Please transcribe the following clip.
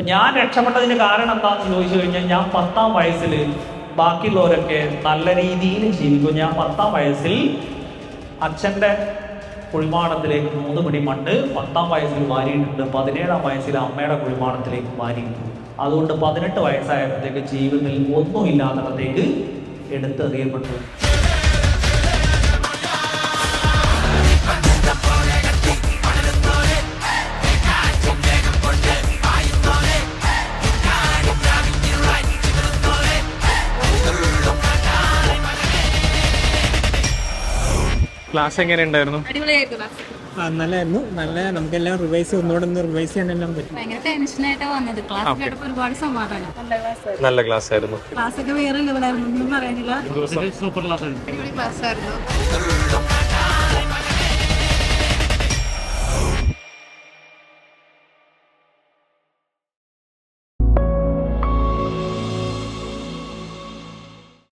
ഞാൻ രക്ഷപ്പെട്ടതിന് കാരണം എന്താണെന്ന് ചോദിച്ചു കഴിഞ്ഞാൽ, ഞാൻ 10-ാം വയസ്സിൽ ബാക്കിയുള്ളവരൊക്കെ നല്ല രീതിയിൽ ജീവിക്കും. ഞാൻ 10-ാം വയസ്സിൽ അച്ഛൻ്റെ കുഴിമാടത്തിലേക്ക് 3 പിടി മണ്ണ് 10-ാം വയസ്സിൽ വാരിയിട്ടുണ്ട്. 17-ാം വയസ്സിൽ അമ്മയുടെ കുഴിമാടത്തിലേക്ക് വാരിയിട്ടു. അതുകൊണ്ട് 18 വയസ്സായപ്പോഴത്തേക്ക് ജീവിതത്തിൽ ഒന്നുമില്ലാത്തടത്തേക്ക് എടുത്തെറിയപ്പെട്ടു. ക്ലാസ് എങ്ങനെ ഉണ്ടായിരുന്നു? നല്ലായിരുന്നു. നമുക്കെല്ലാം ഒന്നുകൂടെ റിവൈസ് ചെയ്യാനെല്ലാം പറ്റും. ഭയങ്കര ടെൻഷനായിട്ടാ വന്നത്. ക്ലാസ് കേട്ടപ്പോൾ ഒരുപാട് സമാധാനം. നല്ല ക്ലാസ് ആയിരുന്നു. ക്ലാസ് ഒക്കെ വേറെ ലെവലായിരുന്നു, ഒന്നും പറയാനില്ല. സൂപ്പർ ക്ലാസ് ആയിരുന്നു. അടിപൊളി ക്ലാസ് ആയിരുന്നു.